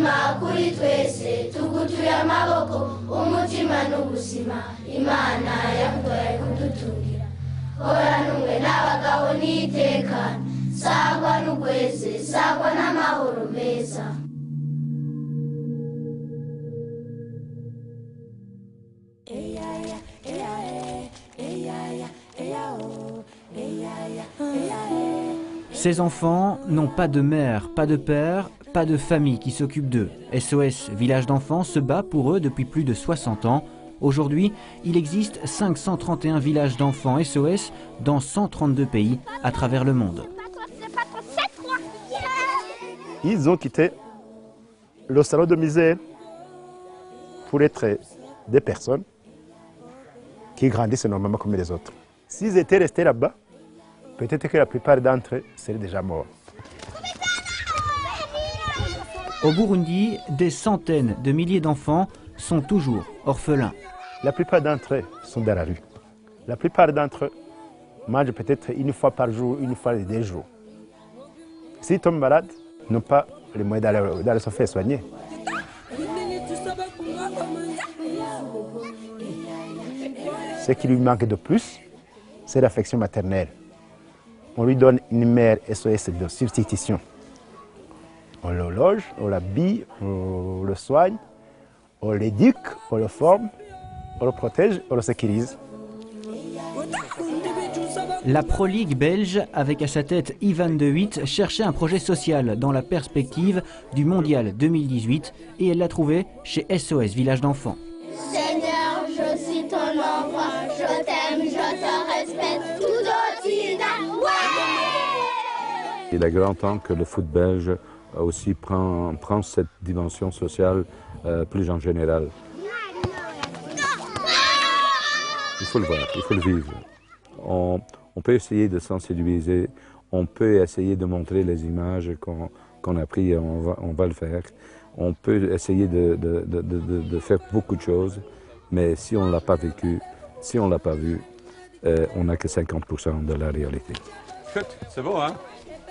mutima kuri twese tugutuye amaboko umutima n'ubuzima Imana yakudoye kudutungira hora numwe n'abagabo n'itekana sagwa n'ugweze sagwa n'amahoro meza. Ces enfants n'ont pas de mère, pas de père, pas de famille qui s'occupe d'eux. SOS Village d'enfants se bat pour eux depuis plus de 60 ans. Aujourd'hui, il existe 531 villages d'enfants SOS dans 132 pays à travers le monde. Ils ont quitté le salon de misère pour être des personnes qui grandissent normalement comme les autres. S'ils étaient restés là-bas, peut-être que la plupart d'entre eux seraient déjà morts. Au Burundi, des centaines de milliers d'enfants sont toujours orphelins. La plupart d'entre eux sont dans la rue. La plupart d'entre eux mangent peut-être une fois par jour, une fois les 2 jours. S'ils tombent malades, ils n'ont pas les moyens d'aller se faire soigner. Ce qui lui manque de plus, c'est l'affection maternelle. On lui donne une mère SOS de substitution. On le loge, on l'habille, on le soigne, on l'éduque, on le forme, on le protège, on le sécurise. La Pro League belge, avec à sa tête Ivan De Witt, cherchait un projet social dans la perspective du Mondial 2018 et elle l'a trouvé chez SOS Village d'enfants. Seigneur, je suis ton enfant, je t'aime, je te respecte, tout aussi ouais. Il est grand temps que le foot belge aussi prend cette dimension sociale plus en général. Il faut le voir, il faut le vivre. On peut essayer de sensibiliser, on peut essayer de montrer les images qu'on a prises, on va le faire. On peut essayer de faire beaucoup de choses, mais si on ne l'a pas vécu, si on ne l'a pas vu, on n'a que 50% de la réalité. C'est beau, hein?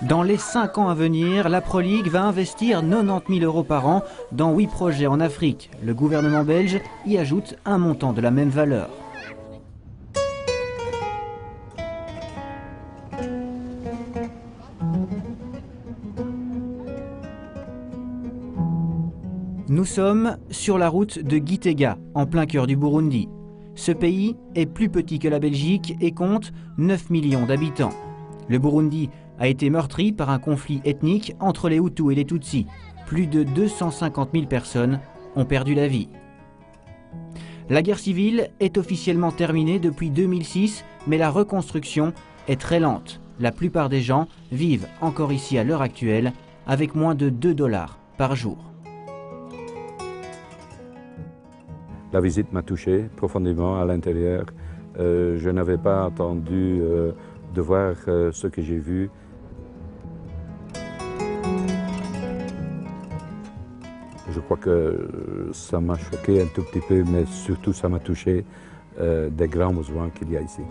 Dans les 5 ans à venir, la Pro League va investir 90 000 € par an dans 8 projets en Afrique. Le gouvernement belge y ajoute un montant de la même valeur. Nous sommes sur la route de Gitega, en plein cœur du Burundi. Ce pays est plus petit que la Belgique et compte 9 millions d'habitants. Le Burundi a été meurtri par un conflit ethnique entre les Hutus et les Tutsis. Plus de 250 000 personnes ont perdu la vie. La guerre civile est officiellement terminée depuis 2006, mais la reconstruction est très lente. La plupart des gens vivent encore ici à l'heure actuelle avec moins de 2 $ par jour. La visite m'a touché profondément à l'intérieur. Je n'avais pas attendu de voir ce que j'ai vu. Je crois que ça m'a choqué un tout petit peu, mais surtout ça m'a touché des grands besoins qu'il y a ici.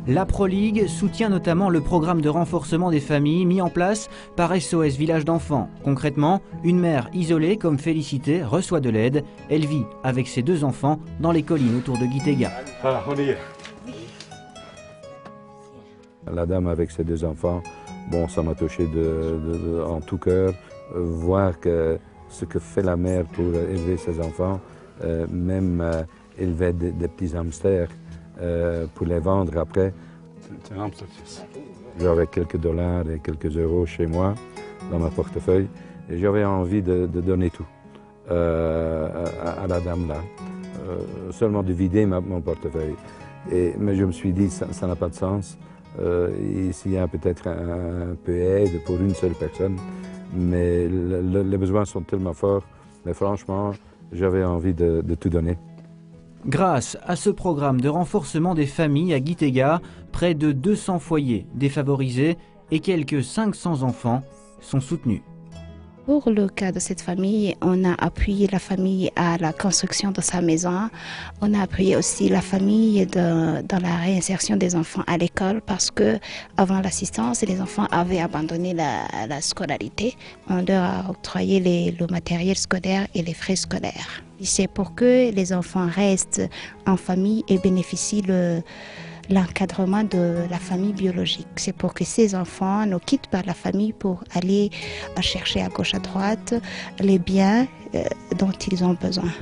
La Pro League soutient notamment le programme de renforcement des familles mis en place par SOS Village d'enfants. Concrètement, une mère isolée comme Félicité reçoit de l'aide. Elle vit avec ses 2 enfants dans les collines autour de Gitega. Voilà, on y est. La dame avec ses 2 enfants, bon, ça m'a touché en tout cœur. Voir ce que fait la mère pour élever ses enfants, même élever des petits hamsters. Pour les vendre après. J'avais quelques dollars et quelques euros chez moi, dans ma portefeuille, et j'avais envie de donner tout à la dame là, seulement de vider mon portefeuille. Mais je me suis dit, ça n'a pas de sens. S'il y a peut-être un peu d'aide pour une seule personne, mais les besoins sont tellement forts, mais franchement, j'avais envie de tout donner. Grâce à ce programme de renforcement des familles à Gitega, près de 200 foyers défavorisés et quelques 500 enfants sont soutenus. Pour le cas de cette famille, on a appuyé la famille à la construction de sa maison. On a appuyé aussi la famille dans la réinsertion des enfants à l'école parce que avant l'assistance, les enfants avaient abandonné la scolarité. On leur a octroyé le matériel scolaire et les frais scolaires. C'est pour que les enfants restent en famille et bénéficient l'encadrement de la famille biologique. C'est pour que ces enfants ne quittent pas la famille pour aller chercher à gauche à droite les biens dont ils ont besoin.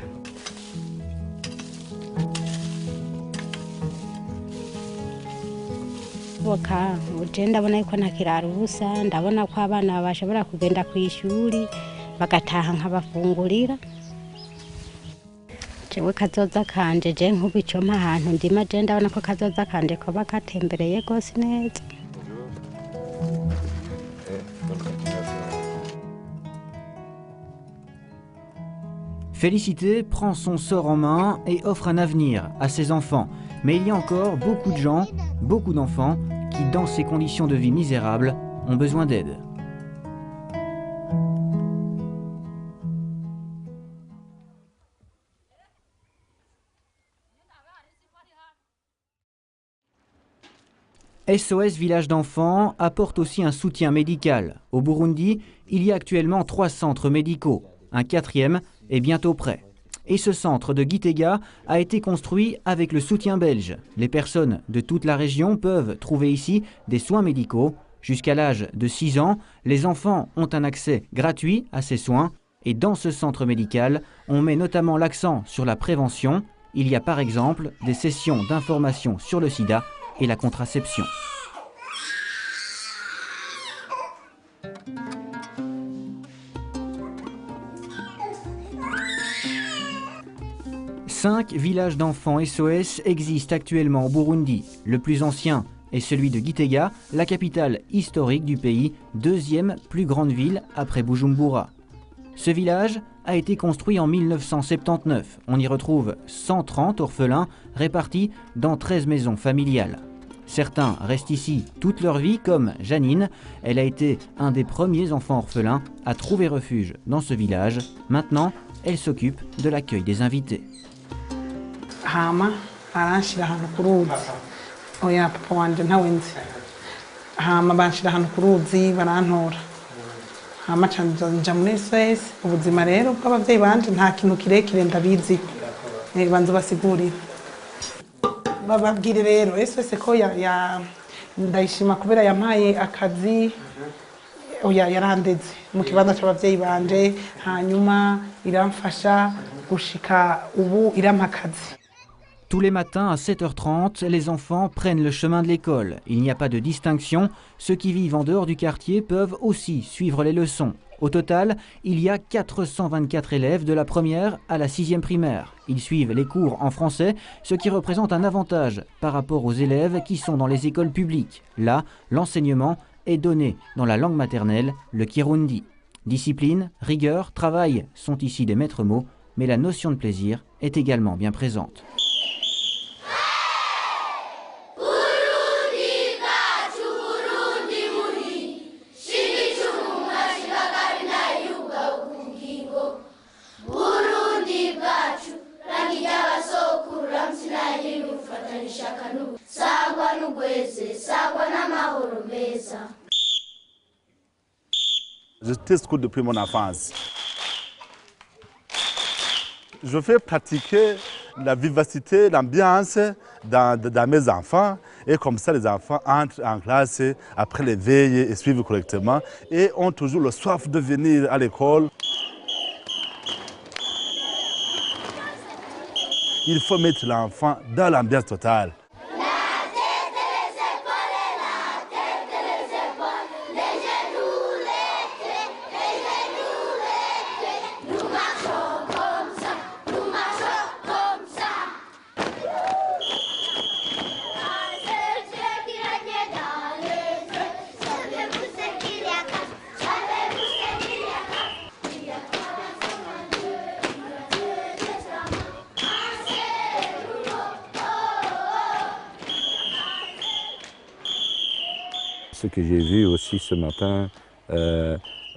ndabona yuko ntakirara ubusa ndabona ko abana bashobora kugenda ku ishuri bagataha nkabafungurira jewe kazoza kanje je nk'ubu ico mpa ahantu ndima je ndabona ko kazoza kanje koba katembereye gose neza. Félicité prend son sort en main et offre un avenir à ses enfants. Mais il y a encore beaucoup de gens, beaucoup d'enfants, qui dans ces conditions de vie misérables ont besoin d'aide. SOS Village d'enfants apporte aussi un soutien médical. Au Burundi, il y a actuellement 3 centres médicaux. Un 4e est bientôt prêt. Et ce centre de Gitega a été construit avec le soutien belge. Les personnes de toute la région peuvent trouver ici des soins médicaux. Jusqu'à l'âge de 6 ans, les enfants ont un accès gratuit à ces soins. Et dans ce centre médical, on met notamment l'accent sur la prévention. Il y a par exemple des sessions d'information sur le sida et la contraception. Cinq villages d'enfants SOS existent actuellement au Burundi. Le plus ancien est celui de Gitega, la capitale historique du pays, 2e plus grande ville après Bujumbura. Ce village a été construit en 1979. On y retrouve 130 orphelins répartis dans 13 maisons familiales. Certains restent ici toute leur vie, comme Janine. Elle a été un des premiers enfants orphelins à trouver refuge dans ce village. Maintenant, elle s'occupe de l'accueil des invités. Hama aranshira ahantu ku ruzi oya papa wanje ntawe nzi hama banshira ahantu ku ruzi barantora hama nja muri SOS ubuzima rero bw'abavyeyi banje nta kintu kirekire ndabizi banza basigurira bababwire rero SOS ko ndayishima kubera yampaye akazi oya yarandeze mu kibanza c'abavyeyi banje hanyuma iramfasha gushika ubu irampa akazi. Tous les matins à 7h30, les enfants prennent le chemin de l'école. Il n'y a pas de distinction. Ceux qui vivent en dehors du quartier peuvent aussi suivre les leçons. Au total, il y a 424 élèves de la première à la 6e primaire. Ils suivent les cours en français, ce qui représente un avantage par rapport aux élèves qui sont dans les écoles publiques. Là, l'enseignement est donné dans la langue maternelle, le Kirundi. Discipline, rigueur, travail sont ici des maîtres mots, mais la notion de plaisir est également bien présente. Je t'écoute depuis mon enfance. Je fais pratiquer la vivacité, l'ambiance dans mes enfants. Et comme ça, les enfants entrent en classe après les veilles et suivent correctement. Et ont toujours le soif de venir à l'école. Il faut mettre l'enfant dans l'ambiance totale. Ce que j'ai vu aussi ce matin,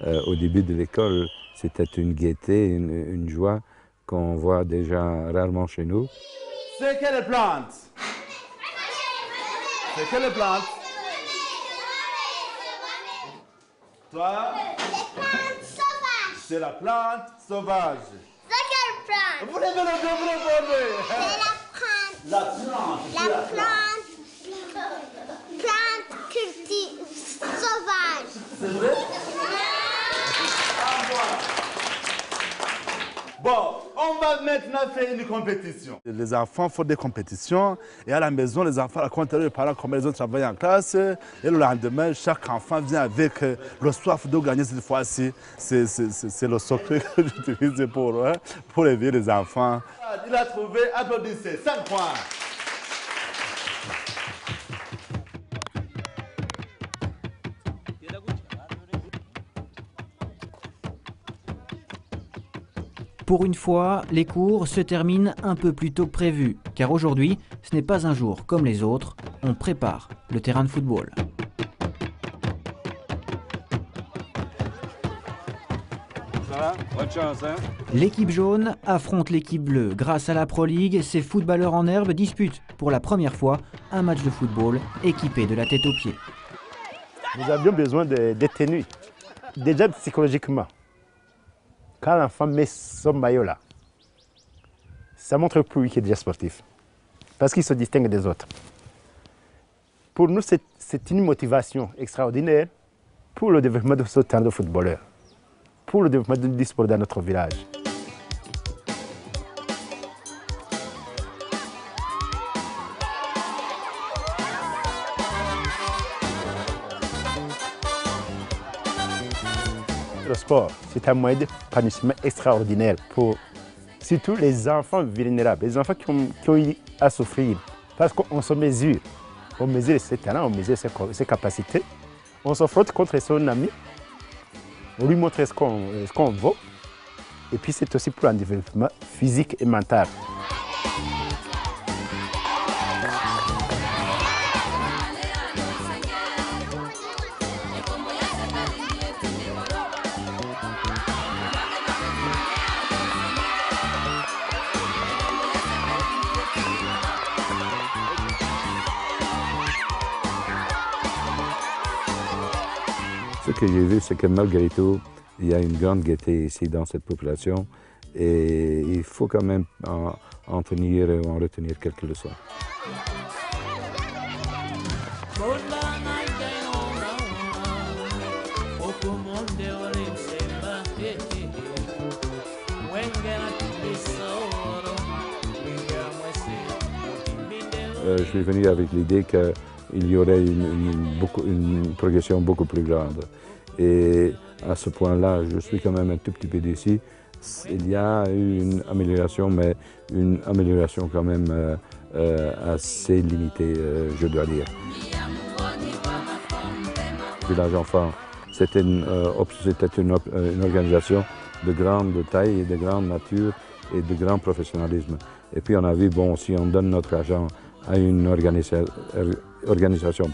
au début de l'école, c'était une gaieté, une joie qu'on voit déjà rarement chez nous. C'est quelle plante? C'est quelle plante? Toi? C'est la plante sauvage. C'est quelle plante? Vous levez le dos, vous répondez. C'est La plante. la plante sauvage. C'est vrai? Bon, on va maintenant faire une compétition. Les enfants font des compétitions et à la maison, les enfants racontent aux parents comment ils ont travaillé en classe. Et le lendemain, chaque enfant vient avec le soif de gagner cette fois-ci. C'est le secret que j'utilise pour élever les enfants. Il a trouvé, applaudissez, 5 points. Pour une fois, les cours se terminent un peu plus tôt que prévu, car aujourd'hui, ce n'est pas un jour comme les autres, on prépare le terrain de football. Bonne chance, hein? L'équipe jaune affronte l'équipe bleue. Grâce à la Pro League, ces footballeurs en herbe disputent pour la première fois un match de football équipé de la tête aux pieds. Nous avions besoin de détenus, déjà psychologiquement. Quand l'enfant met son maillot là, ça montre plus lui qu'il est déjà sportif, parce qu'il se distingue des autres. Pour nous, c'est une motivation extraordinaire pour le développement de ce talent de footballeur, pour le développement du sport dans notre village. Le sport, c'est un moyen d'épanouissement extraordinaire pour surtout les enfants vulnérables, les enfants qui ont eu à souffrir. Parce qu'on se mesure, on mesure ses talents, on mesure ses capacités, on se frotte contre son ami, on lui montre ce qu'on vaut. Et puis c'est aussi pour un développement physique et mental. Ce que j'ai vu, c'est que malgré tout, il y a une grande gaieté ici dans cette population et il faut quand même en tenir ou en retenir quelques leçons. Je suis venu avec l'idée qu'il y aurait une progression beaucoup plus grande. Et à ce point-là, je suis quand même un tout petit peu déçu. Il y a eu une amélioration, mais une amélioration quand même assez limitée, je dois dire. Village Enfant, c'était une organisation de grande taille, de grande nature et de grand professionnalisme. Et puis on a vu, bon, si on donne notre argent à une organisation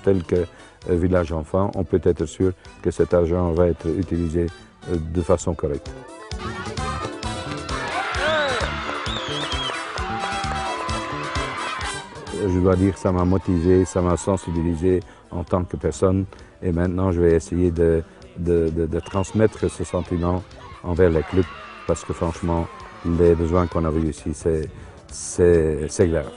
telle que Village Enfant, on peut être sûr que cet argent va être utilisé de façon correcte. Je dois dire que ça m'a motivé, ça m'a sensibilisé en tant que personne et maintenant je vais essayer de transmettre ce sentiment envers les clubs parce que franchement, les besoins qu'on a vus ici, c'est grave.